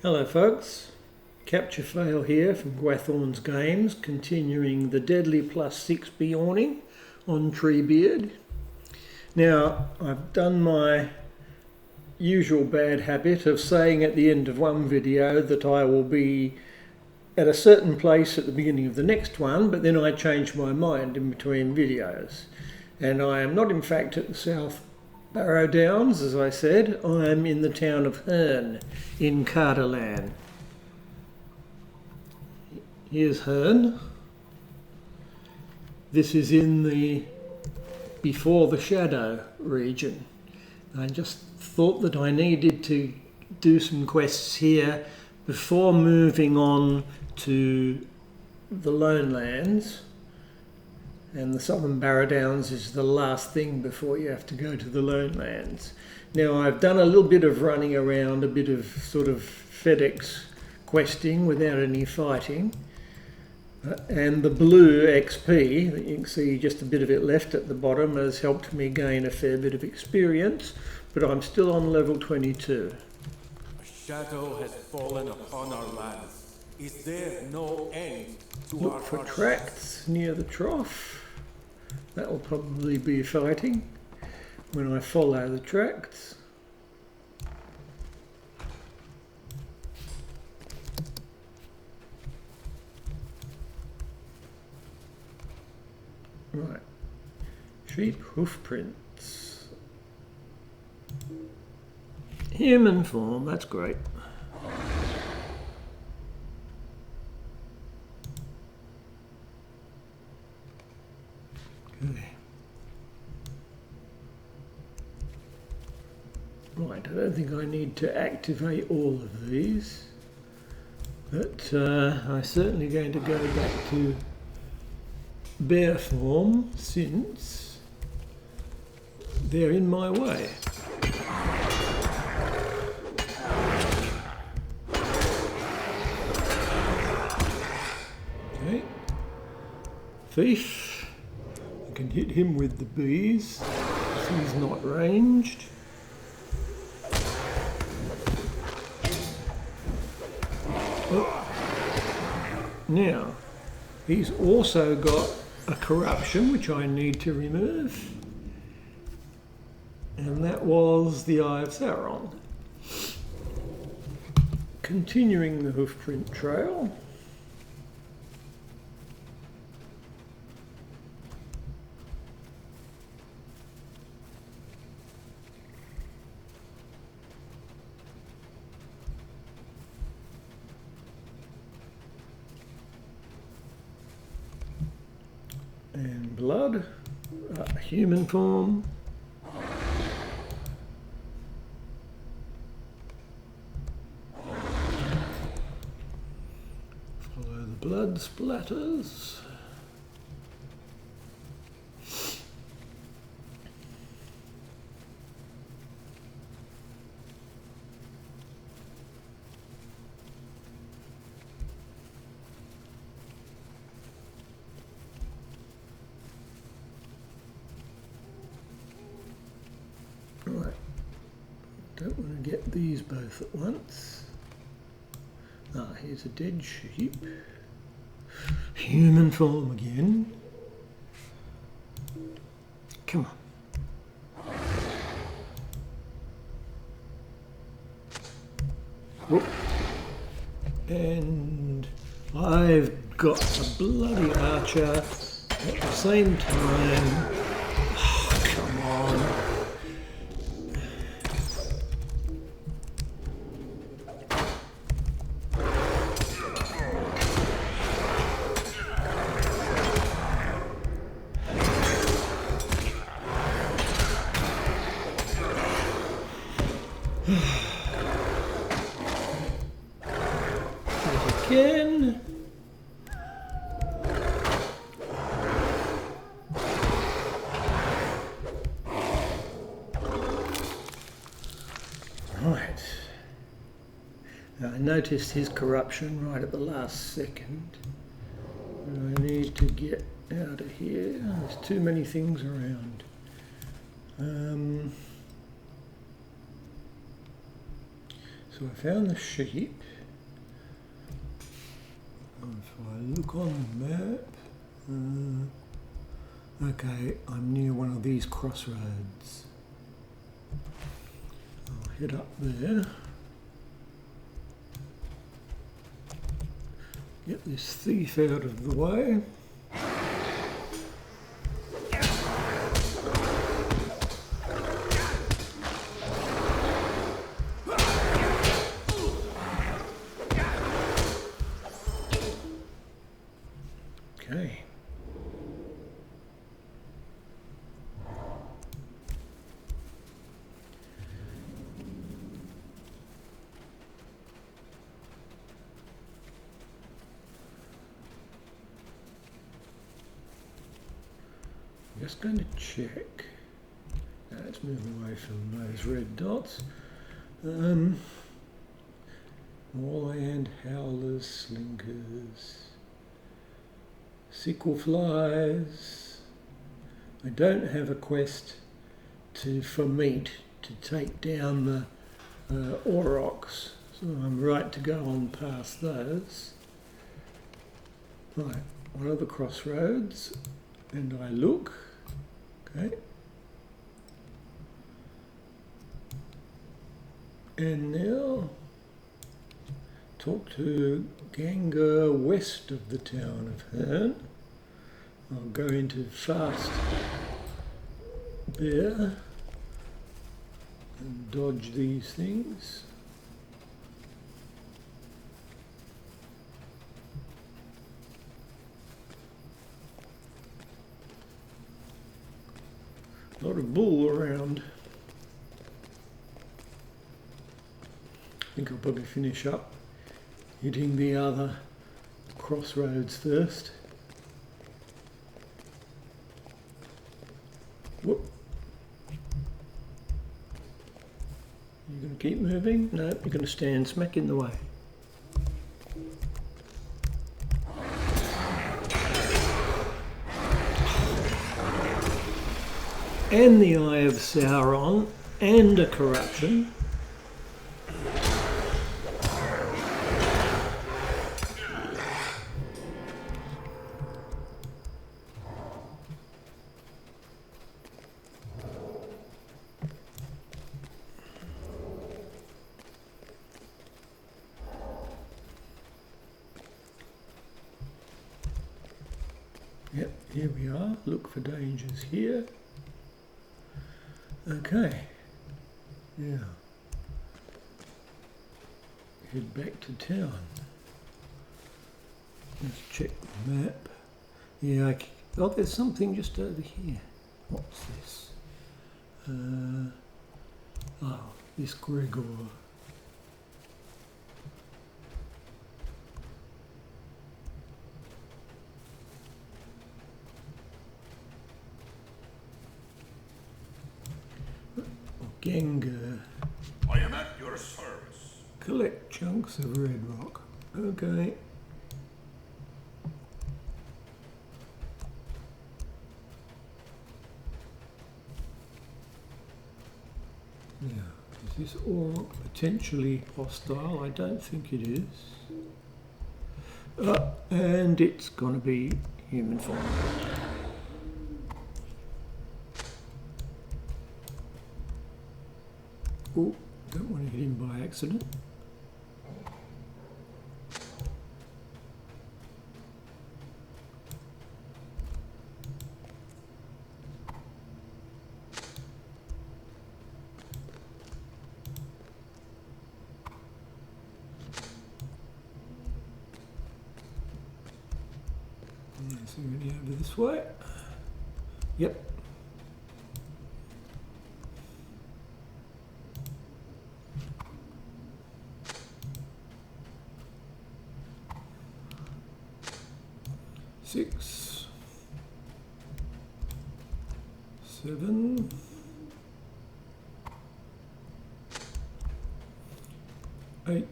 Hello folks, Capture Fail here from Gwathorn's Games, continuing the Deadly+6 Beorning on Treebeard. Now, I've done my usual bad habit of saying at the end of one video that I will be at a certain place at the beginning of the next one, but then I change my mind in between videos. And I am not in fact at the South Barrow Downs, as I said. I am in the town of Herne in Carterland. Here's Herne. This is in the Before the Shadow region. I just thought that I needed to do some quests here before moving on to the Lonelands. And the Southern Barrow Downs is the last thing before you have to go to the Lonelands. Now, I've done a little bit of running around, a bit of sort of FedEx questing without any fighting. And the blue XP, that you can see just a bit of it left at the bottom, has helped me gain a fair bit of experience, but I'm still on level 22. A shadow has fallen upon our lands. Is there no end to Look our for harshness? tracts near the trough. That will probably be fighting when I follow the tracts. Right, sheep hoof prints. Human form, that's great. Okay. Right, I don't think I need to activate all of these, but I'm certainly going to go back to bear form since they're in my way. Okay, thief. I can hit him with the bees, so he's not ranged. Oh. Now, he's also got a corruption which I need to remove, and that was the Eye of Sauron. Continuing the hoofprint trail. And blood, human form. Follow the blood splatters. Right, don't want to get these both at once. Ah, here's a dead sheep. Human form again. Come on. Whoop. And I've got a bloody archer at the same time. Oh, come on. Again. Right. Now I noticed his corruption right at the last second. I need to get out of here. There's too many things around. So I found the sheep. If I look on the map, okay, I'm near one of these crossroads. I'll head up there. Get this thief out of the way. Okay. Just going to check. Let's move away from those red dots. Moorland howlers, slinkers, sickle flies. I don't have a quest for meat to take down the aurochs, so I'm right to go on past those. Right, one of the crossroads, and I look. Okay. And now talk to Ganga west of the town of Herne. I'll go into fast bear and dodge these things. A lot of bull around. I think I'll probably finish up hitting the other crossroads first. Whoop. You're going to keep moving? No, you're going to stand smack in the way. And the Eye of Sauron, and a corruption. Yep, here we are. Look for dangers here. Okay, yeah, head back to town. Let's check the map. Yeah, oh, there's something just over here. What's this? Oh, this Gregor. Ganga. I am at your service. Collect chunks of red rock. Okay. Now, is this orc potentially hostile? I don't think it is. And it's going to be human form. Oh, don't want to hit him by accident. So we're going over this way. Yep. Six, 7, 8,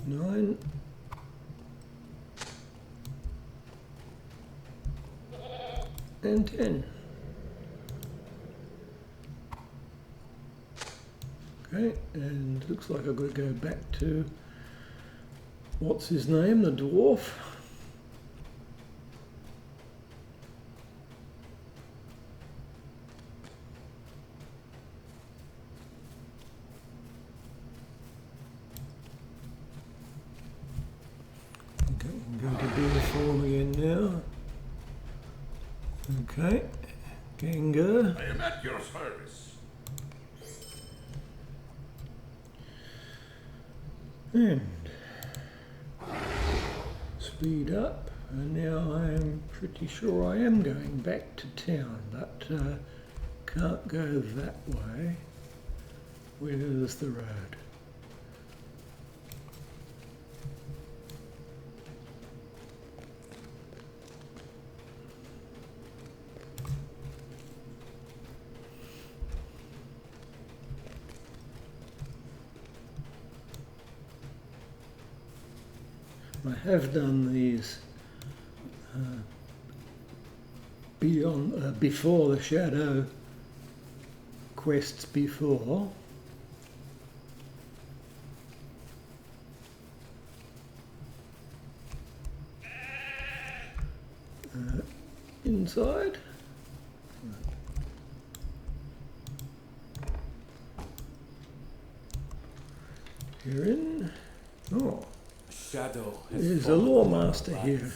9, and 10. Okay, and looks like I've got to go back to, what's his name, the dwarf. Okay, I'm going to do the form again now. Okay, Gengar. I am at your service. And speed up, and now I am pretty sure I am going back to town, but can't go that way. Where's the road? I have done these before the shadow quests before. Inside. You're in. Oh. Shadow has There's a fallen lore on our master lands. here.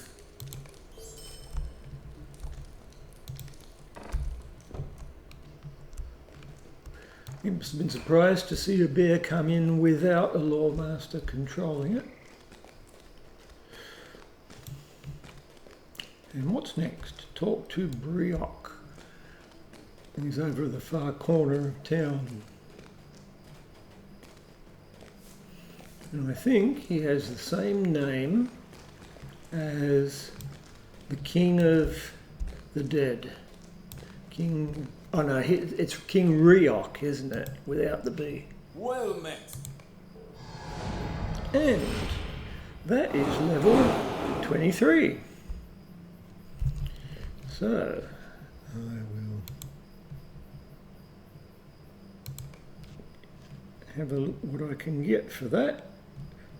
You must have been surprised to see a bear come in without a lore master controlling it. And what's next? Talk to Brioc. He's over at the far corner of town. And I think he has the same name as the King of the Dead. King... Oh no, it's King Rioc, isn't it? Without the B. Well met. And that is level 23. So, I will have a look what I can get for that.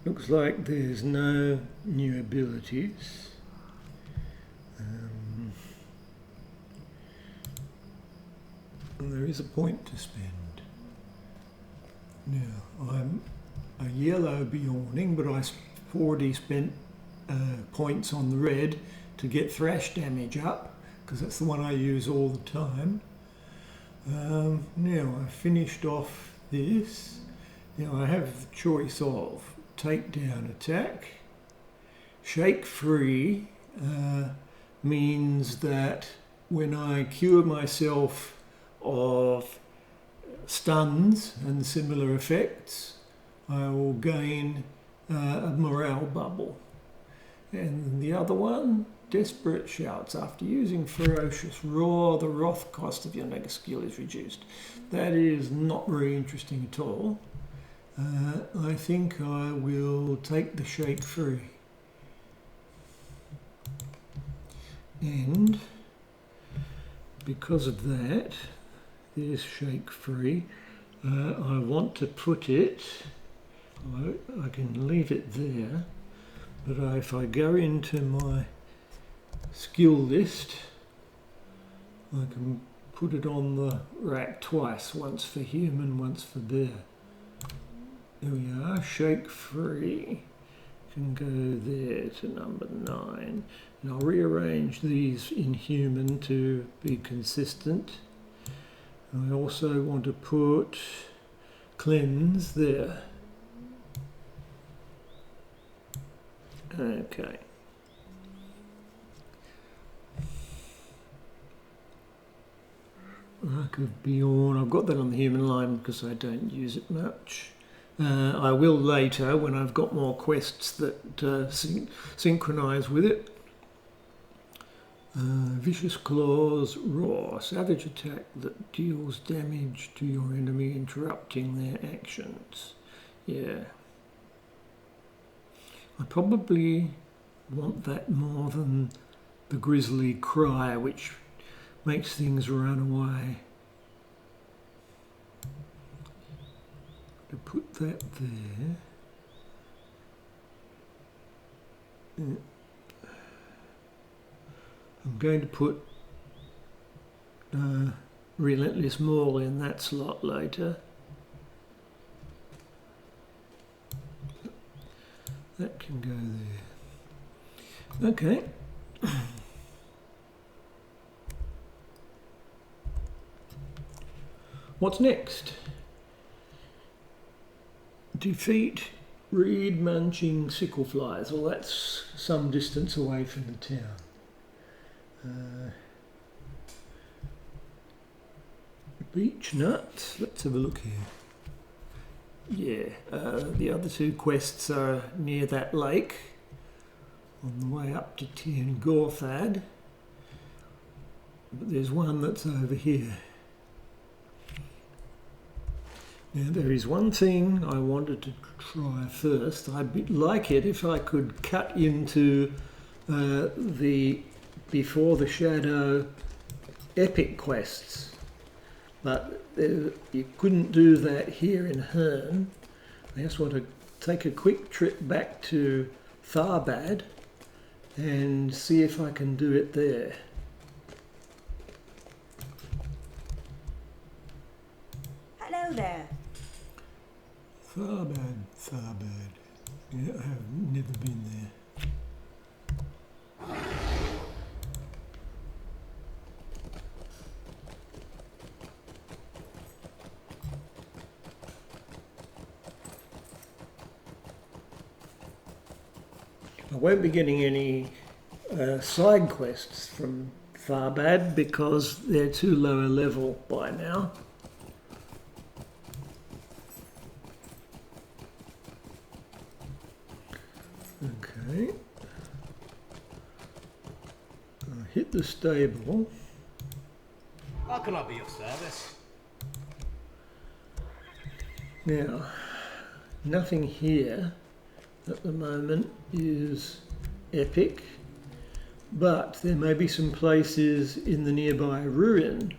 Looks like there's no new abilities. And there is a point to spend. Now, I'm a yellow Beorning, but I've already spent points on the red to get thrash damage up, because that's the one I use all the time. Now, I've finished off this. Now, I have the choice of takedown attack. Shake free means that when I cure myself of stuns and similar effects, I will gain a morale bubble. And the other one, Desperate Shouts. After using Ferocious Roar, the wrath cost of your next skill is reduced. That is not very interesting at all. I think I will take the Shake Free. And because of that, there's Shake Free. I want to put it, I can leave it there, but if I go into my skill list, I can put it on the rack twice, once for human, once for bear. There we are, Shake Free. Can go there to number 9. And I'll rearrange these in human to be consistent. I also want to put Cleanse there. Okay. Arc of Beorn. I've got that on the human line because I don't use it much. I will later when I've got more quests that synchronise with it. Vicious Claws, Raw, savage attack that deals damage to your enemy, interrupting their actions. Yeah. I probably want that more than the Grizzly Cry, which makes things run away. to put that there. I'm going to put Relentless Maul in that slot later. That can go there. Okay. What's next? Defeat reed munching sickle flies. Well, that's some distance away from the town. Beech nuts. Let's have a look here. Yeah, the other two quests are near that lake on the way up to Tien Gorthad. But there's one that's over here. Now there is one thing I wanted to try first. I'd like it if I could cut into the Before the Shadow epic quests, but you couldn't do that here in Herne. I just want to take a quick trip back to Tharbad and see if I can do it there. Hello there. Tharbad. Yeah, I have never been there. I won't be getting any side quests from Tharbad because they're too low a level by now. Okay. I'll hit the stable. How can I be of service? Now, nothing here at the moment is epic, but there may be some places in the nearby ruin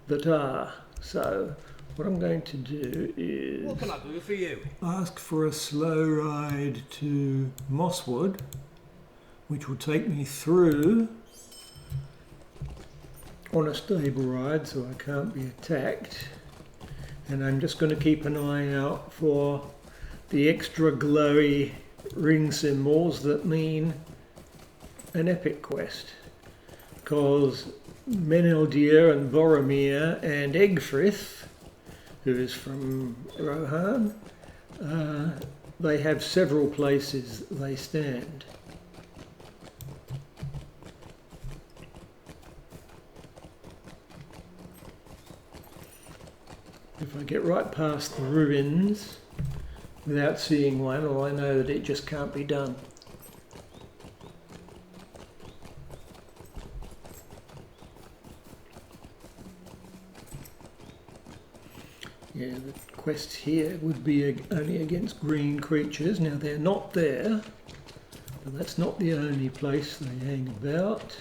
that are. So what I'm going to do is... What can I do for you? Ask for a slow ride to Mosswood, which will take me through on a stable ride so I can't be attacked. And I'm just going to keep an eye out for the extra glowy ring symbols that mean an epic quest. Because Meneldir and Boromir and Egfrith, who is from Rohan, they have several places they stand. If I get right past the ruins without seeing one, well, I know that it just can't be done. Yeah, the quest here would be only against green creatures. Now they're not there, but that's not the only place they hang about.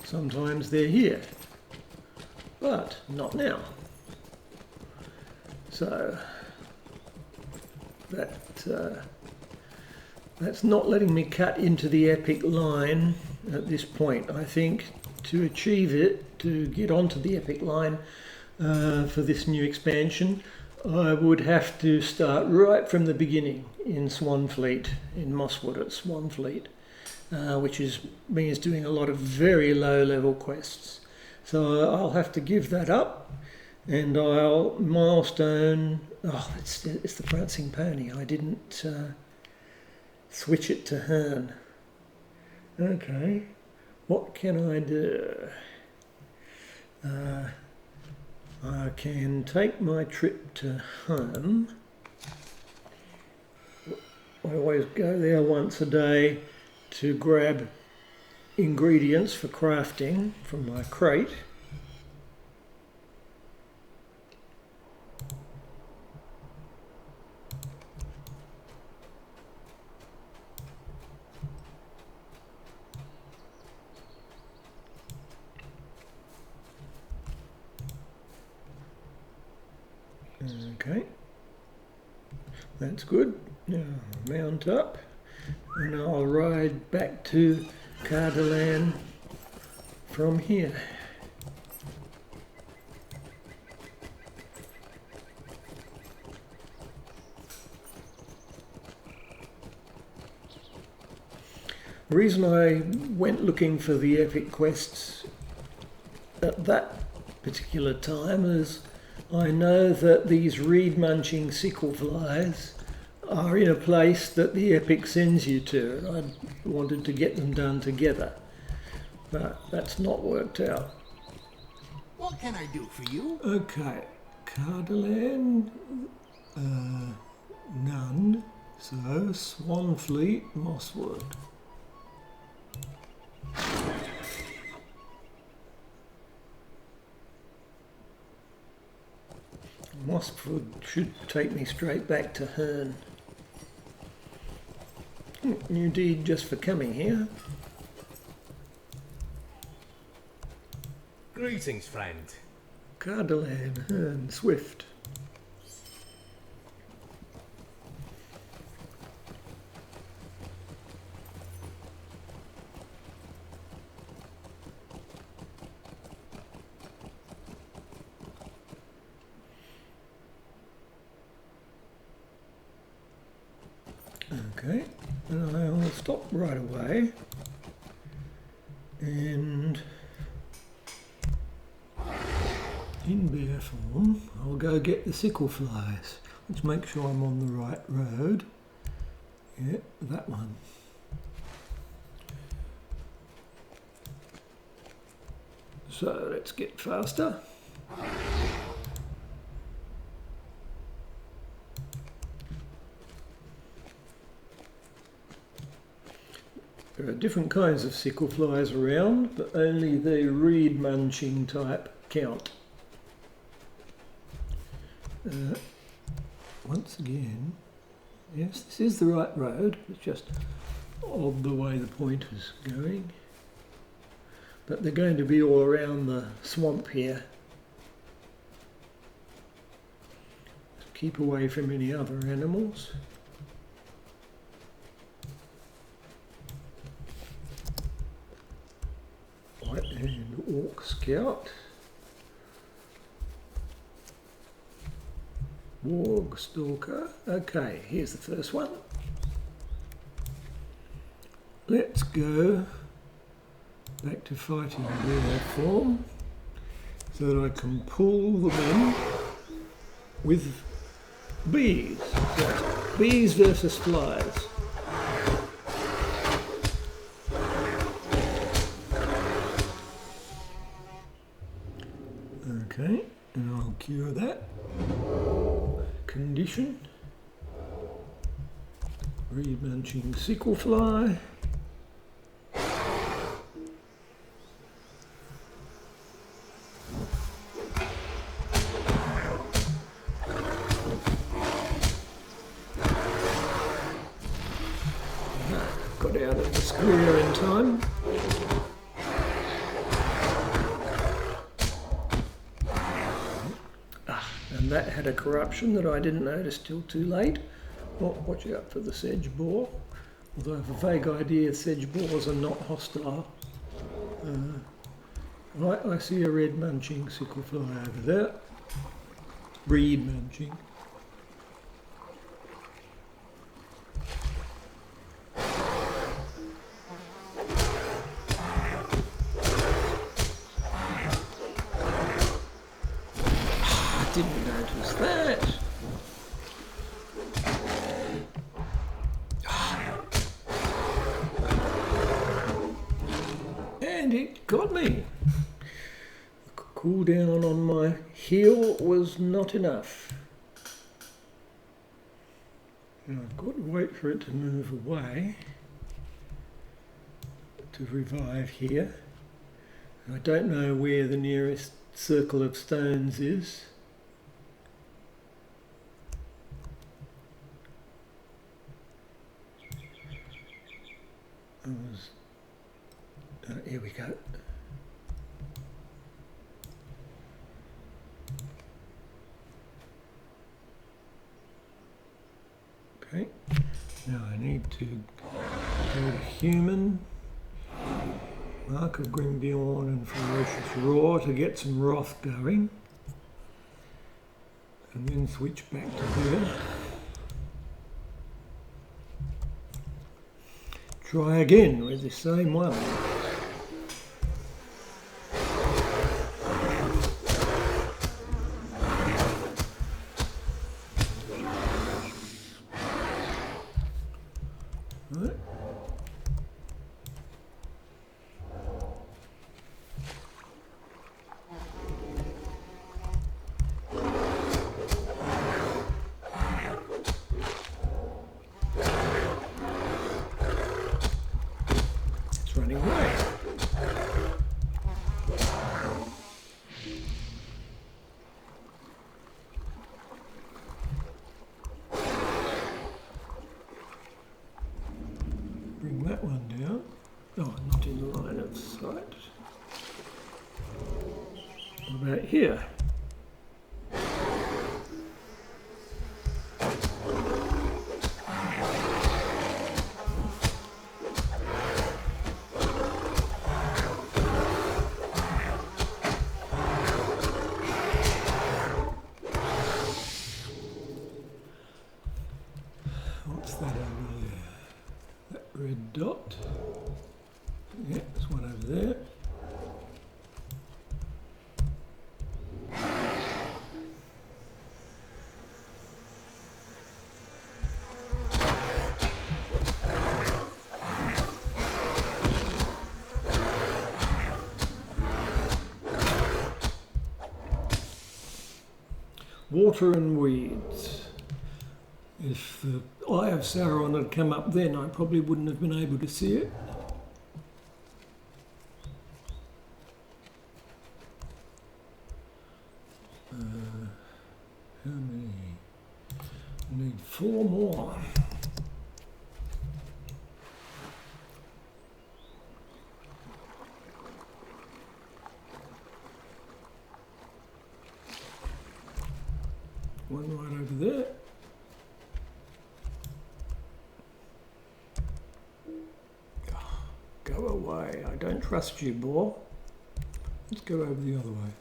Sometimes they're here, but not now. So that's not letting me cut into the epic line at this point. I think to achieve it, to get onto the epic line for this new expansion, I would have to start right from the beginning in Swanfleet, in Mosswood at Swanfleet. Which means doing a lot of very low level quests. So I'll have to give that up, and I'll milestone. Oh, it's the Prancing Pony. I didn't switch it to Herne. Okay, what can I do? I can take my trip to Herne. I always go there once a day to grab ingredients for crafting from my crate. Okay, that's good. Now mount up and I'll ride back to Cardalan from here. The reason I went looking for the epic quests at that particular time is I know that these reed-munching sickle flies are in a place that the epic sends you to, and I wanted to get them done together, but that's not worked out. What can I do for you? Okay, Cardalan, none, so Swanfleet, Mosswood. Mosswood should take me straight back to Herne. New deed just for coming here. Greetings, friend. Cardalan, Herne, Swift. Okay, and I'll stop right away and in bear form I'll go get the sickle flies. Let's make sure I'm on the right road. Yeah, that one. So let's get faster. There are different kinds of sickle flies around, but only the reed munching type count. Once again, yes, this is the right road. It's just odd the way the pointer's going. But they're going to be all around the swamp here. Keep away from any other animals. And Orc Scout, Warg Stalker. Okay, here's the first one. Let's go back to fighting bear form so that I can pull them in with bees. So bees versus flies. Okay, and I'll cure that condition. Reed munching sickle fly. Got out of the square in time. And that had a corruption that I didn't notice till too late. Well, watch out for the sedge boar. Although I have a vague idea sedge boars are not hostile. Right, I see a red munching sickle fly over there. Reed munching. Didn't notice that. And it got me. The cooldown on my heal was not enough. And I've got to wait for it to move away to revive here. I don't know where the nearest circle of stones is. Here we go. Okay, now I need to go to human, Mark of Grim Bjorn and Ferocious Roar to get some wrath going, and then switch back to there. Try again with the same one. Right. It's running away. Bring that one down. Oh, not in line of sight. What about here? What's that over there? That red dot. Yeah, there's one over there. Water and weeds. If the Eye of Sauron had come up then, I probably wouldn't have been able to see it. How many? I need 4 more. One right over there. Go away. I don't trust you, boar. Let's go over the other way.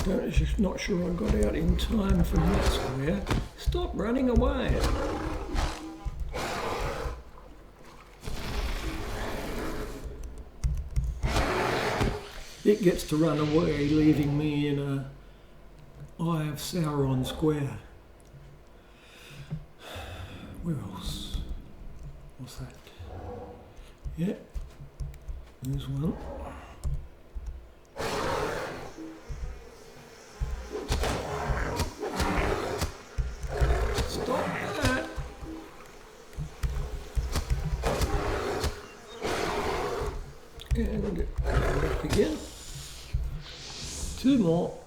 I'm just not sure I got out in time from that square. Stop running away. It gets to run away, leaving me in a Eye of Sauron square. Where else? What's that? Yeah, there's one. Stop that! And back again. 2 more.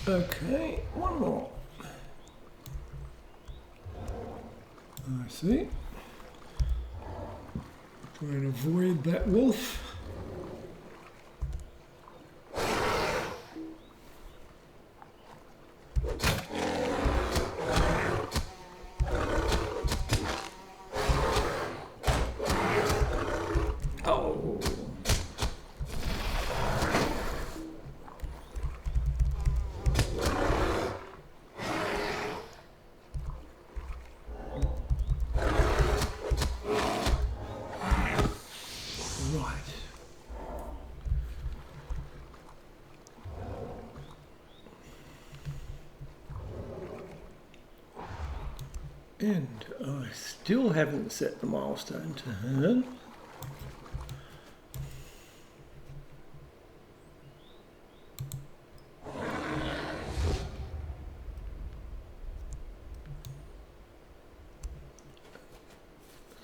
Okay, 1 more. I see. Try and avoid that wolf. Oh. Right. And I still haven't set the milestone turn.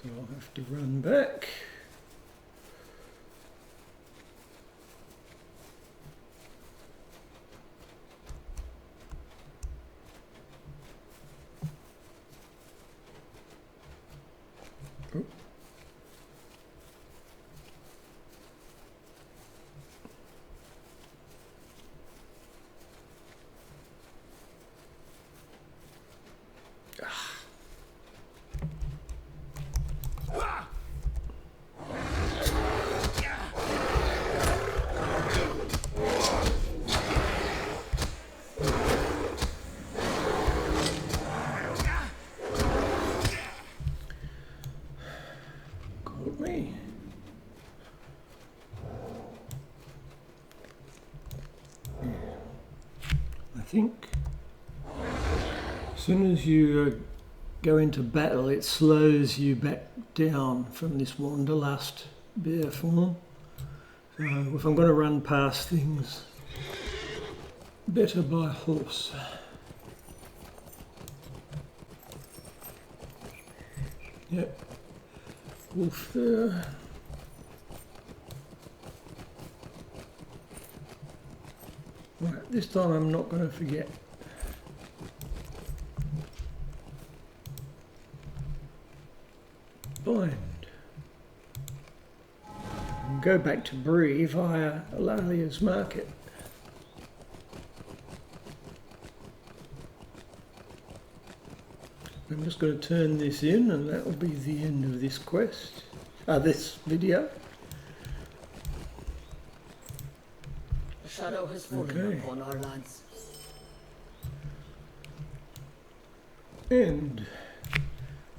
So I'll have to run back. Caught me. I think as soon as you go into battle, it slows you back down from this Wanderlust bear form. So if I'm going to run past things, better by horse. Yep, wolf there. Right, this time I'm not going to forget. Bind. And go back to Bree via Alalia's Market. I'm just going to turn this in, and that will be the end of this quest, this video. A shadow has fallen upon our lands. And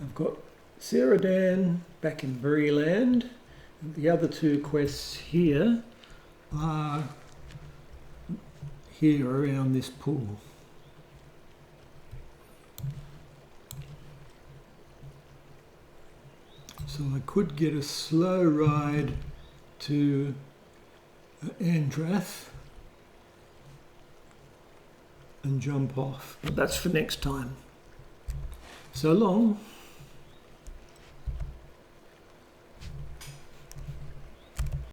I've got Sarah Dan back in Bree Land. And the other two quests here are here around this pool. So I could get a slow ride to Andrath and jump off, but that's for next time. So long.